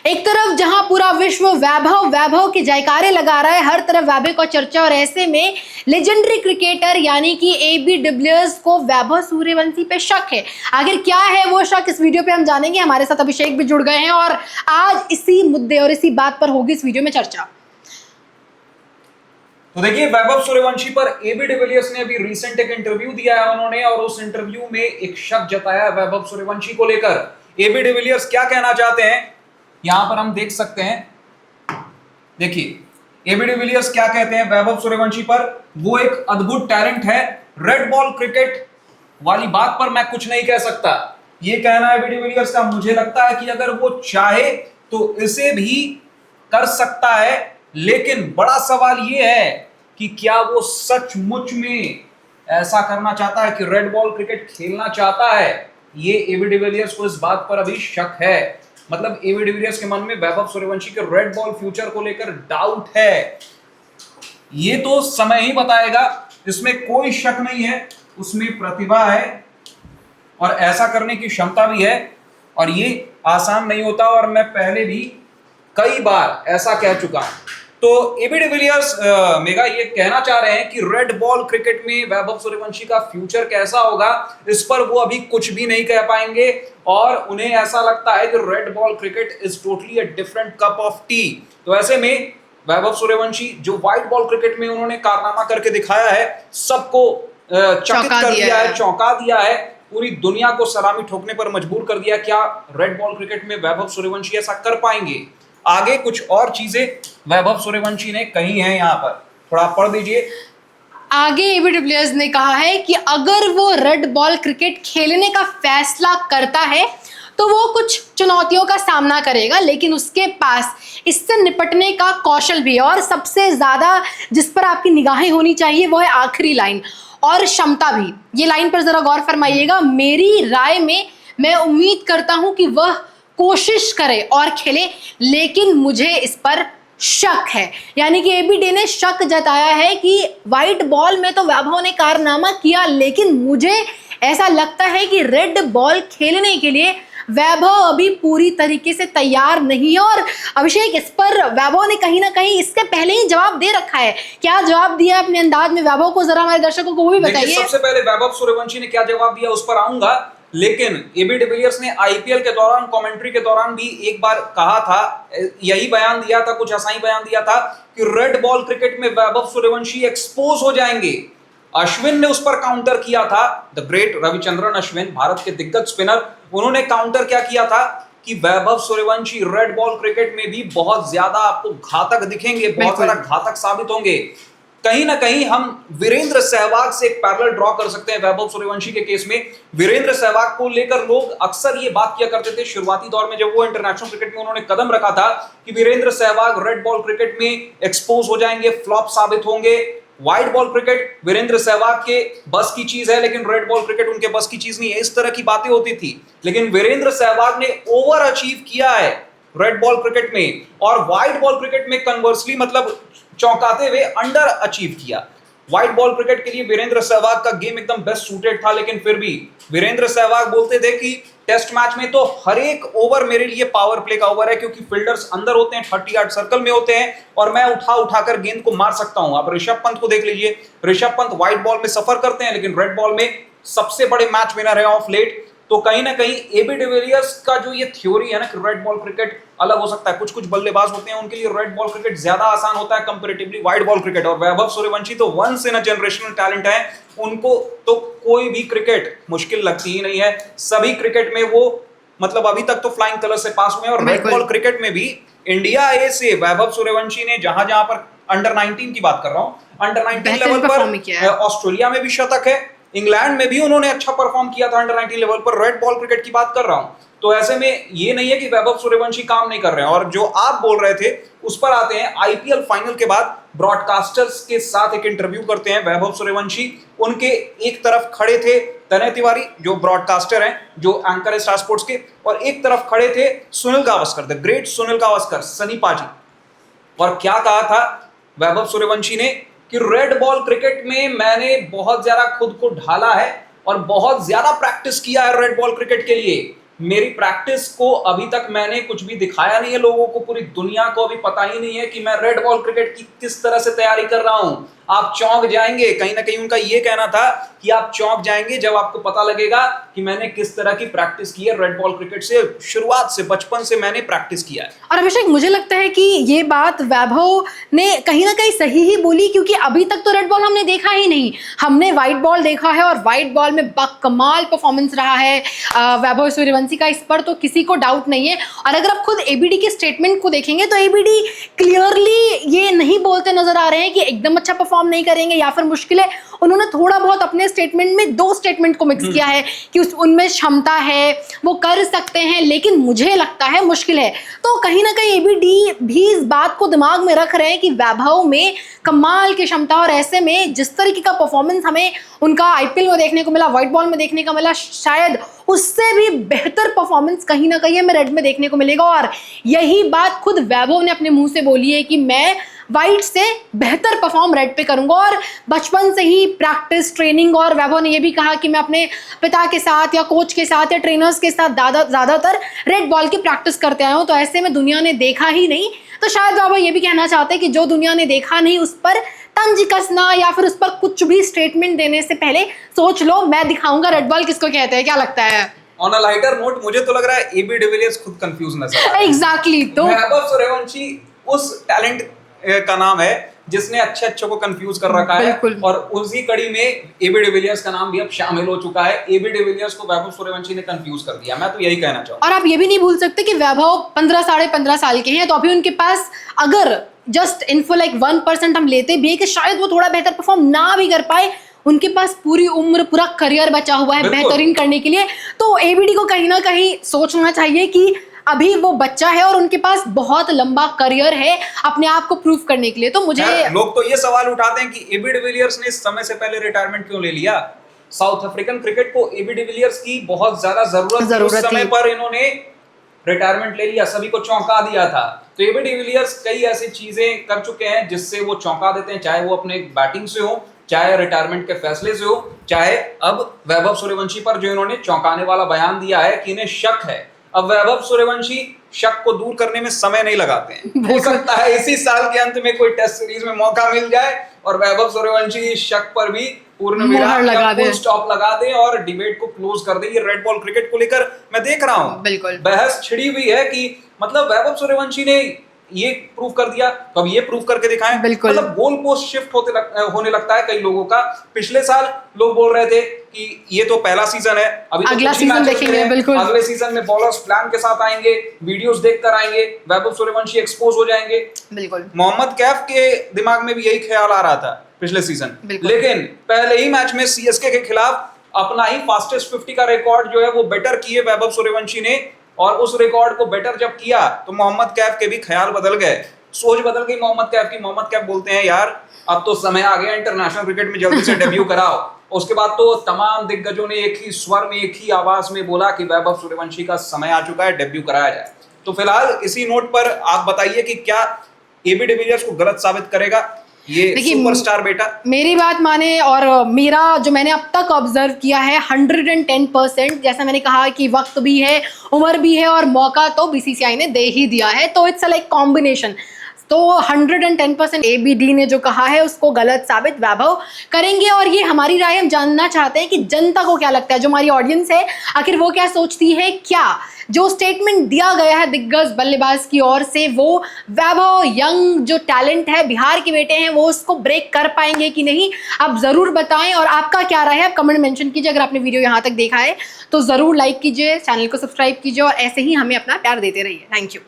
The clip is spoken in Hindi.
एक तरफ जहां पूरा विश्व वैभव वैभव के जयकारे लगा रहा है, हर तरफ वैभव का चर्चा, और ऐसे में लेजेंडरी क्रिकेटर यानी कि AB डिविलियर्स को वैभव सूर्यवंशी पे शक है। आखिर क्या है वो शक, इस वीडियो पे हम जानेंगे। हमारे साथ अभिषेक भी जुड़ गए हैं और आज इसी मुद्दे और इसी बात पर होगी इस वीडियो में चर्चा। तो देखिए, वैभव सूर्यवंशी पर AB डिविलियर्स ने अभी रिसेंट एक इंटरव्यू दिया है उन्होंने, और उस इंटरव्यू में एक शक जताया वैभव सूर्यवंशी को लेकर। AB डिविलियर्स क्या कहना चाहते हैं यहां पर हम देख सकते हैं। देखिए AB डिविलियर्स क्या कहते हैं वैभव सूर्यवंशी पर। वो एक अद्भुत टैलेंट है, रेड बॉल क्रिकेट वाली बात पर मैं कुछ नहीं कह सकता, ये कहना है AB डिविलियर्स का। मुझे लगता है कि अगर वो चाहे तो इसे भी कर सकता है, लेकिन बड़ा सवाल ये है कि क्या वो सचमुच में ऐसा करना चाहता है कि रेड बॉल क्रिकेट खेलना चाहता है। ये AB डिविलियर्स को इस बात पर अभी शक है। मतलब AB डिविलियर्स के मन में वैभव सूर्यवंशी के रेड बॉल फ्यूचर को लेकर डाउट है। ये तो समय ही बताएगा, इसमें कोई शक नहीं है, उसमें प्रतिभा है और ऐसा करने की क्षमता भी है, और ये आसान नहीं होता। और मैं पहले भी कई बार ऐसा कह चुका हूं। तो AB डिविलियर्स मेगा ये कहना चाह रहे हैं कि रेड बॉल क्रिकेट में वैभव सूर्यवंशी का फ्यूचर कैसा होगा, इस पर वो अभी कुछ भी नहीं कह पाएंगे। और उन्हें ऐसा लगता है कि red ball cricket is totally a different cup of T. तो ऐसे में वैभव सूर्यवंशी जो व्हाइट बॉल क्रिकेट में उन्होंने कारनामा करके दिखाया है, सबको चकित कर दिया है, चौंका दिया है, पूरी दुनिया को सलामी ठोकने पर मजबूर कर दिया। क्या रेड बॉल क्रिकेट में वैभव सूर्यवंशी ऐसा कर पाएंगे? आगे कुछ और चीजें वैभव सूर्यवंशी ने कही हैं, यहां पर थोड़ा पढ़ दीजिए। आगे AB डिविलियर्स ने कहा है कि अगर वो रेड बॉल क्रिकेट खेलने का फैसला करता है तो वो कुछ चुनौतियों का सामना करेगा, लेकिन उसके पास इससे निपटने का कौशल भी है। और सबसे ज्यादा जिस पर आपकी निगाहें होनी चाहिए वो है आखिरी लाइन, और क्षमता भी। ये लाइन पर जरा गौर फरमाइएगा। मेरी राय में मैं उम्मीद करता हूं कि वह कोशिश करे और खेले, लेकिन मुझे इस पर शक है। यानी कि AB ने शक जताया है कि व्हाइट बॉल में तो वैभव ने कारनामा किया, लेकिन मुझे ऐसा लगता है कि रेड बॉल खेलने के लिए वैभव अभी पूरी तरीके से तैयार नहीं है। और अभिषेक, इस पर वैभव ने कहीं ना कहीं इसके पहले ही जवाब दे रखा है। क्या जवाब दिया अपने अंदाज में वैभव को, जरा हमारे दर्शकों को वो भी बताइए। सबसे पहले वैभव सूर्यवंशी ने क्या जवाब दिया उस पर आऊंगा, लेकिन AB डिविलियर्स ने IPL के दौरान कमेंट्री के दौरान भी एक बार कहा था, यही बयान दिया था, कुछ ऐसा ही बयान दिया था कि रेड बॉल क्रिकेट में वैभव सूर्यवंशी एक्सपोज हो जाएंगे। अश्विन ने उस पर काउंटर किया था, द ग्रेट रविचंद्रन अश्विन, भारत के दिग्गज स्पिनर। उन्होंने काउंटर क्या किया था कि Vaibhav Suryavanshi red ball cricket में भी बहुत ज्यादा आपको घातक दिखेंगे, बहुत ज्यादा घातक साबित होंगे। कहीं ना कहीं हम वीरेंद्र सहवाग से एक पैरेलल ड्रॉ कर सकते हैं वैभव सूर्यवंशी के केस में। वीरेंद्र सहवाग को लेकर लोग अक्सर ये बात किया करते थे शुरुआती दौर में, जब वो इंटरनेशनल क्रिकेट में उन्होंने कदम रखा था, कि Virender Sehwag red ball cricket में एक्सपोज हो जाएंगे, फ्लॉप साबित होंगे। White ball cricket Virender Sehwag के बस की चीज है, लेकिन रेड बॉल क्रिकेट उनके बस की चीज नहीं है, इस तरह की बातें होती थी। लेकिन वीरेंद्र सहवाग ने ओवर अचीव किया है रेड बॉल क्रिकेट में, और व्हाइट बॉल क्रिकेट में कन्वर्सली मतलब चौंकाते हुए अंडर अचीव किया। व्हाइट बॉल क्रिकेट के लिए वीरेंद्र सहवाग का गेम एकदम बेस्ट सूटेड था, लेकिन फिर भी वीरेंद्र सहवाग बोलते थे कि टेस्ट मैच में तो हर एक ओवर मेरे लिए पावर प्ले का ओवर है, क्योंकि फील्डर्स अंदर होते हैं, 30 यार्ड सर्कल में होते हैं, और मैं उठा उठाकर गेंद को मार सकता हूं। आप ऋषभ पंत को देख लीजिए, ऋषभ पंत व्हाइट बॉल में सफर करते हैं, लेकिन रेड बॉल में सबसे बड़े मैच विनर है ऑफ लेट। तो कहीं ना कहीं AB डिविलियर्स का जो ये थ्योरी है ना कि रेड बॉल क्रिकेट अलग हो सकता है, कुछ कुछ बल्लेबाज होते हैं उनके लिए रेड बॉल क्रिकेट ज्यादा आसान होता है कंपैरेटिवली व्हाइट बॉल क्रिकेट। और वैभव सूर्यवंशी तो once in a generational talent है, उनको तो कोई भी क्रिकेट मुश्किल लगती ही नहीं है। सभी क्रिकेट में वो मतलब अभी तक तो फ्लाइंग कलर से पास हुए हैं। और रेड बॉल क्रिकेट में भी इंडिया ए से वैभव सूर्यवंशी ने जहां जहां पर अंडर 19 की बात कर रहा हूं, अंडर 19 लेवल पर ऑस्ट्रेलिया में भी शतक है, इंग्लैंड में भी उन्होंने अच्छा परफॉर्म किया था अंडर 19 लेवल पर। रेड बॉल क्रिकेट की बात कर रहा हूं, तो ऐसे में ये नहीं है कि वैभव सूर्यवंशी काम नहीं कर रहे हैं। और जो आप बोल रहे थे उस पर आते हैं। IPL फाइनल के बाद ब्रॉडकास्टर्स के साथ एक इंटरव्यू करते हैं वैभव सूर्यवंशी। उनके एक तरफ खड़े थे तनय तिवारी, जो ब्रॉडकास्टर हैं, जो एंकर है स्टार स्पोर्ट्स के, और एक तरफ खड़े थे सुनील गावस्कर, द ग्रेट सुनील गावस्कर, सनी पाजी। और क्या कहा था वैभव सूर्यवंशी ने कि रेड बॉल क्रिकेट में मैंने बहुत ज्यादा खुद को ढाला है और बहुत ज्यादा प्रैक्टिस किया है रेड बॉल क्रिकेट के लिए। मेरी प्रैक्टिस को अभी तक मैंने कुछ भी दिखाया नहीं है लोगों को, पूरी दुनिया को अभी पता ही नहीं है कि मैं रेड बॉल क्रिकेट की किस तरह से तैयारी कर रहा हूं। आप चौंक जाएंगे, कहीं ना कहीं उनका ये कहना था कि आप चौंक जाएंगे जब आपको पता लगेगा कि मैंने किस तरह की प्रैक्टिस की है रेड बॉल क्रिकेट से। शुरुआत से, बचपन से मैंने प्रैक्टिस किया है। और अभिषेक, मुझे लगता है कि ये बात वैभव ने कहीं ना कहीं सही ही बोली, क्योंकि अभी तक तो रेड बॉल हमने देखा ही नहीं। हमने व्हाइट बॉल देखा है और व्हाइट बॉल में बकमाल परफॉर्मेंस रहा है वैभव सूर्यवंशी का, इस पर तो किसी को डाउट नहीं है। और अगर आप खुद एबीडी के स्टेटमेंट को देखेंगे तो एबीडी क्लियरली ये नहीं बोलते नजर आ रहे हैं कि एकदम अच्छा परफॉर्म नहीं करेंगे या फिर मुश्किल है। उन्होंने थोड़ा बहुत अपने स्टेटमेंट में दो स्टेटमेंट को मिक्स किया है कि उनमें क्षमता है, वो कर सकते हैं, लेकिन मुझे लगता है मुश्किल है। तो कहीं ना कहीं एबीडी भी इस बात को दिमाग में रख रहे हैं कि वैभव में कमाल की क्षमता, और ऐसे में जिस तरीके का परफॉर्मेंस हमें उनका आईपीएल में देखने को मिला, व्हाइट बॉल में देखने को मिला, शायद उससे भी बेहतर परफॉर्मेंस कहीं ना कहीं हमें रेड में देखने को मिलेगा। और यही बात खुद वैभव ने अपने मुंह से बोली है कि मैं व्हाइट से बेहतर परफॉर्म रेड पे करूंगा। और बचपन से ही प्रैक्टिस, ट्रेनिंग, और वैभव ने ये भी कहा कि मैं अपने पिता के साथ या कोच के साथ या ट्रेनर्स के साथ ज़्यादातर रेड बॉल की प्रैक्टिस करते आए हूँ। तो ऐसे में दुनिया ने देखा ही नहीं, तो शायद वैभव ये भी कहना चाहते हैं कि जो दुनिया ने देखा नहीं उस पर तंज कसना या फिर उस पर कुछ भी स्टेटमेंट देने से पहले सोच लो, मैं दिखाऊंगा रेड बॉल किसको कहते हैं। क्या लगता है? ऑन अ लाइटर नोट, मुझे तो लग रहा है एबी डिविलियर्स खुद कंफ्यूज नजर आ रहा है। एग्जैक्टली। तो वैभव सूर्यवंशी उस टैलेंट का नाम है जिसने अच्छे को कंफ्यूज कर रखा है, और उसी कड़ी में एबी डिविलियर्स का नाम भी अब शामिल हो चुका है। एबी डिविलियर्स को वैभव सूर्यवंशी ने कंफ्यूज कर दिया, मैं तो यही कहना चाहूंगा। और आप ये भी नहीं भूल सकते कि वैभव 15 साढ़े 15 साल के हैं, तो अभी उनके पास अगर जस्ट इन्फो लाइक 1% हम लेते भी है कि शायद वो थोड़ा बेहतर परफॉर्म ना भी कर पाए, उनके पास पूरी उम्र, पूरा करियर बचा हुआ है बेहतरीन करने के लिए। तो एबीडी को कहीं ना कहीं सोचना चाहिए कि अभी वो बच्चा है और उनके पास बहुत लंबा करियर है अपने आप को प्रूव करने के लिए। तो मुझे लोग तो ये सवाल उठाते हैं कि एबी डिविलियर्स ने इस समय से पहले रिटायरमेंट क्यों ले लिया। साउथ अफ्रीकन क्रिकेट को एबी डिविलियर्स की बहुत ज्यादा जरूरत थी। उस समय पर इन्होंने रिटायरमेंट ले लिया, सभी को चौंका दिया था। तो एबी डिविलियर्स कई ऐसी चीजें कर चुके हैं जिससे वो चौंका देते हैं, चाहे वो अपने बैटिंग से हो, चाहे रिटायरमेंट के फैसले से हो, चाहे अब वैभव सूर्यवंशी पर जो इन्होंने चौंकाने वाला बयान दिया है कि इन्हें शक है। अब वैभव सूर्यवंशी शक को दूर करने में समय नहीं लगाते हैं। हो सकता है इसी साल के अंत में कोई टेस्ट सीरीज में मौका मिल जाए और वैभव सूर्यवंशी इस शक पर भी पूर्ण विराम या फुल स्टॉप लगा दे और डिबेट को क्लोज कर दे। ये रेड बॉल क्रिकेट को लेकर मैं देख रहा हूं बिल्कुल बहस छिड़ी हुई है कि मतलब वैभव सूर्यवंशी ने ये प्रूव कर दिया, तो अब ये प्रूव करके दिखाएं। मतलब गोल पोस्ट शिफ्ट होने लगता है कई लोगों का। पिछले साल लोग बोल रहे थे कि ये तो पहला सीजन है, अभी तो अगला सीजन देखेंगे, बिल्कुल अगले सीजन में बॉलर्स प्लान के साथ आएंगे, वीडियोस देखकर आएंगे, वैभव सूर्यवंशी एक्सपोज हो जाएंगे। बिल्कुल मोहम्मद कैफ के दिमाग में भी यही ख्याल आ रहा था पिछले सीजन, लेकिन पहले ही मैच में सीएसके के खिलाफ अपना ही फास्टेस्ट 50 का रिकॉर्ड जो है वो बेटर किए वैभव सूर्यवंशी ने। और उस रिकॉर्ड को बेटर जब किया तो मोहम्मद कैफ के भी ख्याल बदल गए, सोच बदल गई मोहम्मद कैफ की। मोहम्मद कैफ बोलते हैं यार अब तो समय आ गया इंटरनेशनल क्रिकेट में जल्दी से डेब्यू कराओ। उसके बाद तो तमाम दिग्गजों ने एक ही स्वर में, एक ही आवाज में बोला कि वैभव सूर्यवंशी का समय आ चुका है, डेब्यू कराया जाए। तो फिलहाल इसी नोट पर आप बताइए कि क्या एबी डिविलियर्स को गलत साबित करेगा ये सुपरस्टार बेटा? मेरी बात माने और मेरा जो मैंने अब तक ऑब्जर्व किया है 110%, जैसा मैंने कहा कि वक्त भी है, उम्र भी है और मौका तो बीसीसीआई ने दे ही दिया है, तो इट्स लाइक कॉम्बिनेशन। तो 110% एबीडी ने जो कहा है उसको गलत साबित वैभव करेंगे। और ये हमारी राय, हम जानना चाहते हैं कि जनता को क्या लगता है, जो हमारी ऑडियंस है आखिर वो क्या सोचती है। क्या जो स्टेटमेंट दिया गया है दिग्गज बल्लेबाज की ओर से, वो वैभव यंग जो टैलेंट है, बिहार के बेटे हैं, वो उसको ब्रेक कर पाएंगे कि नहीं? आप ज़रूर बताएं और आपका क्या राय है आप कमेंट मेंशन कीजिए। अगर आपने वीडियो यहाँ तक देखा है तो ज़रूर लाइक कीजिए, चैनल को सब्सक्राइब कीजिए और ऐसे ही हमें अपना प्यार देते रहिए। Thank you.